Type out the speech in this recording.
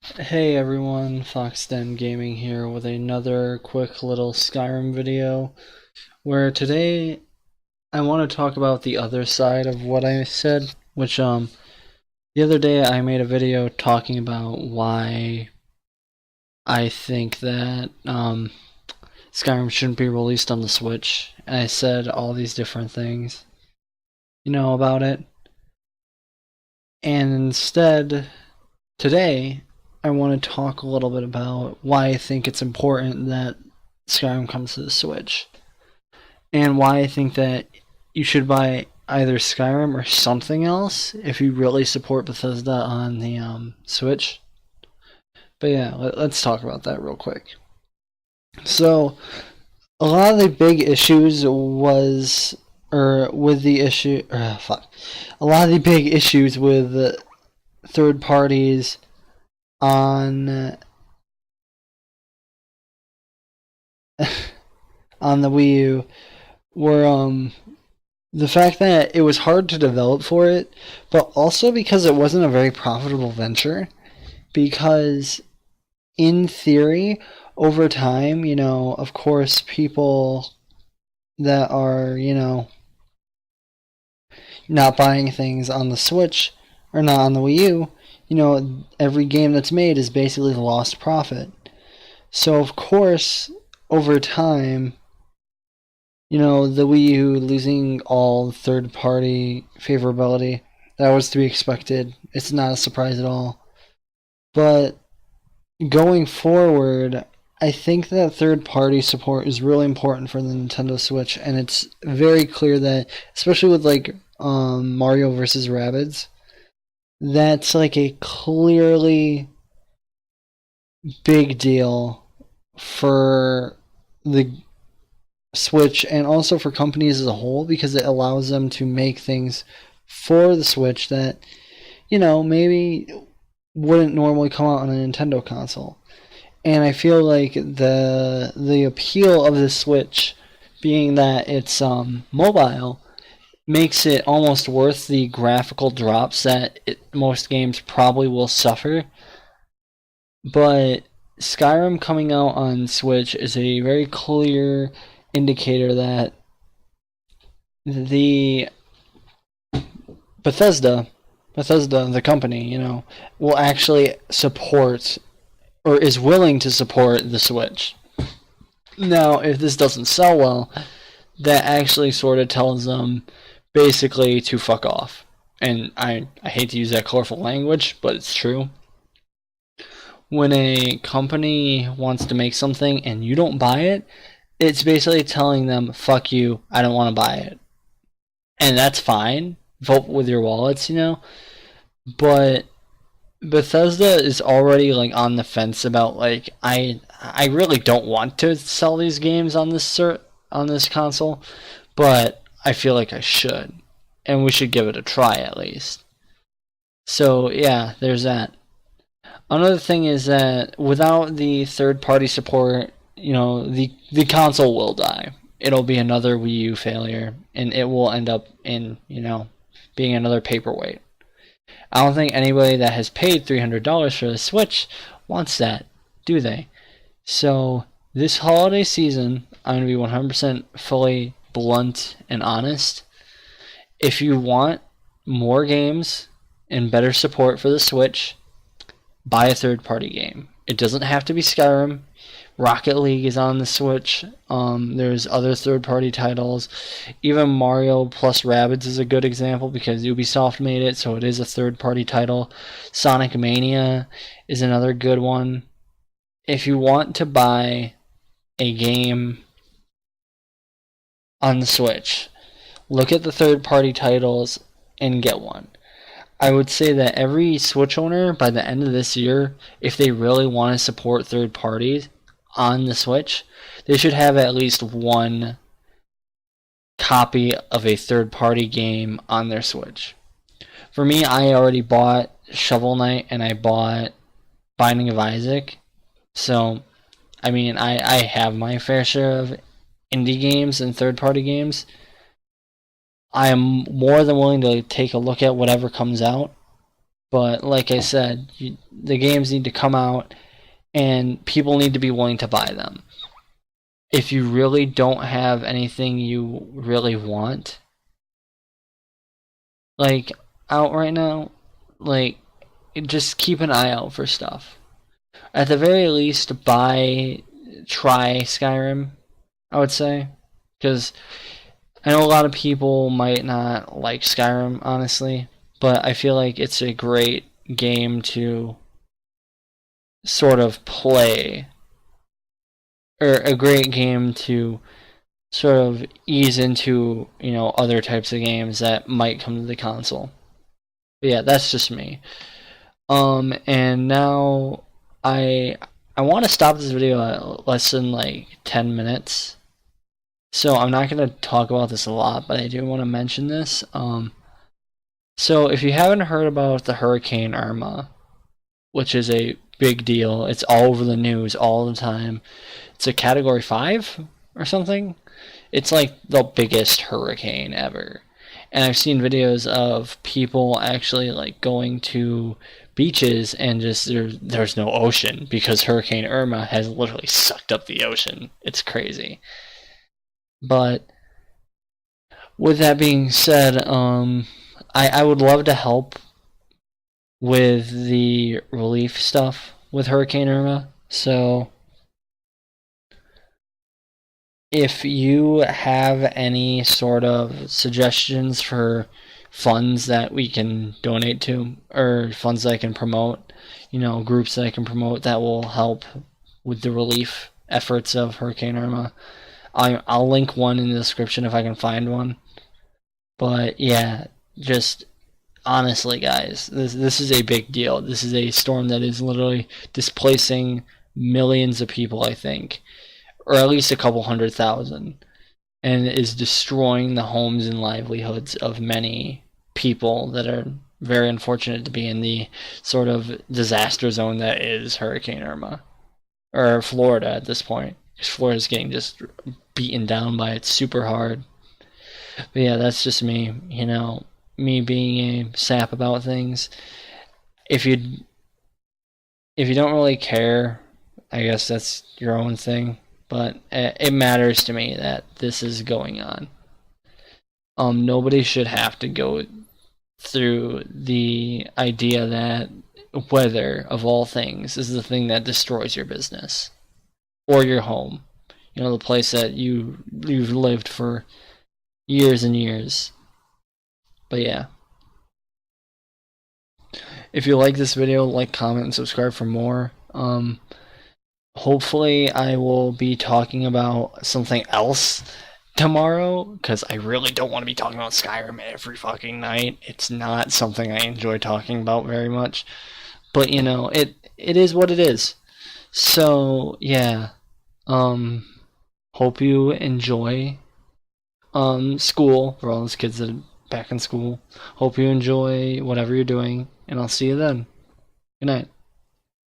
Hey everyone, Foxden Gaming here with another quick little Skyrim video where today I want to talk about the other side of what I said, which the other day I made a video talking about why I think that Skyrim shouldn't be released on the Switch. And I said all these different things, about it. And instead, today I want to talk a little bit about why I think it's important that Skyrim comes to the Switch, and why I think that you should buy either Skyrim or something else if you really support Bethesda on the Switch. But yeah, let's talk about that real quick. So, a lot of the big issues was, or with the issue, a lot of the big issues with third parties on on the Wii U were the fact that it was hard to develop for it, but also because it wasn't a very profitable venture. Because in theory, over time, of course, people that are, not buying things on the Switch or not on the Wii U, every game that's made is basically lost profit. So, of course, over time, the Wii U losing all third-party favorability, that was to be expected. It's not a surprise at all. But going forward, I think that third-party support is really important for the Nintendo Switch, and it's very clear that, especially with Mario vs. Rabbids, that's like a clearly big deal for the Switch and also for companies as a whole, because it allows them to make things for the Switch that, maybe wouldn't normally come out on a Nintendo console. And I feel like the appeal of the Switch, being that it's mobile, makes it almost worth the graphical drops that most games probably will suffer. But Skyrim coming out on Switch is a very clear indicator that the Bethesda, the company, will actually support or is willing to support the Switch. Now, if this doesn't sell well, that actually sort of tells them basically to fuck off. And I hate to use that colorful language, but it's true. When a company wants to make something and you don't buy it, it's basically telling them, fuck you, I don't want to buy it. And that's fine. Vote with your wallets, But Bethesda is already on the fence about I really don't want to sell these games on this console, but I feel like I should, and we should give it a try at least. So yeah, there's that. Another thing is that without the third-party support, the console will die. It'll be another Wii U failure, and it will end up in, being another paperweight. I don't think anybody that has paid $300 for the Switch wants that, do they? So, this holiday season, I'm going to be 100% fully blunt and honest. If you want more games and better support for the Switch, buy a third-party game. It doesn't have to be Skyrim. Rocket League is on the Switch. There's other third-party titles. Even Mario plus Rabbids is a good example because Ubisoft made it, so it is a third-party title. Sonic Mania is another good one. If you want to buy a game on the Switch, look at the third-party titles and get one. I would say that every Switch owner, by the end of this year, if they really want to support third parties on the Switch, they should have at least one copy of a third-party game on their Switch. For me, I already bought Shovel Knight and I bought Binding of Isaac. So, I have my fair share of indie games and third-party games. I am more than willing to take a look at whatever comes out. But like I said, the games need to come out and people need to be willing to buy them. If you really don't have anything you really want, like, out right now, like, just keep an eye out for stuff. At the very least, try Skyrim, I would say. Because I know a lot of people might not like Skyrim, honestly, but I feel like it's a great game to sort of play, or a great game to sort of ease into, other types of games that might come to the console. But yeah, that's just me. And now I want to stop this video at less than like 10 minutes. So I'm not going to talk about this a lot, but I do want to mention this. So if you haven't heard about the Hurricane Irma, which is a big deal, it's all over the news all the time. It's a Category 5 or something. It's like the biggest hurricane ever. And I've seen videos of people actually like going to beaches and just there's no ocean because Hurricane Irma has literally sucked up the ocean. It's crazy. But with that being said, I would love to help with the relief stuff with Hurricane Irma. So if you have any sort of suggestions for funds that we can donate to, or funds that I can promote, groups that I can promote that will help with the relief efforts of Hurricane Irma, I'll link one in the description if I can find one. But yeah, just honestly, guys, this is a big deal. This is a storm that is literally displacing millions of people, I think, or at least a couple 100,000, and is destroying the homes and livelihoods of many people that are very unfortunate to be in the sort of disaster zone that is Hurricane Irma, or Florida at this point, because Florida's getting just beaten down by it super hard. But yeah, that's just me, me being a sap about things. If you don't really care, I guess that's your own thing. But it matters to me that this is going on. Nobody should have to go through the idea that weather, of all things, is the thing that destroys your business or your home. The place that you've lived for years and years. But yeah. If you like this video, like, comment, and subscribe for more. Hopefully I will be talking about something else tomorrow, because I really don't want to be talking about Skyrim every fucking night. It's not something I enjoy talking about very much. But, it is what it is. So, yeah. Hope you enjoy school, for all those kids that are back in school. Hope you enjoy whatever you're doing, and I'll see you then. Good night.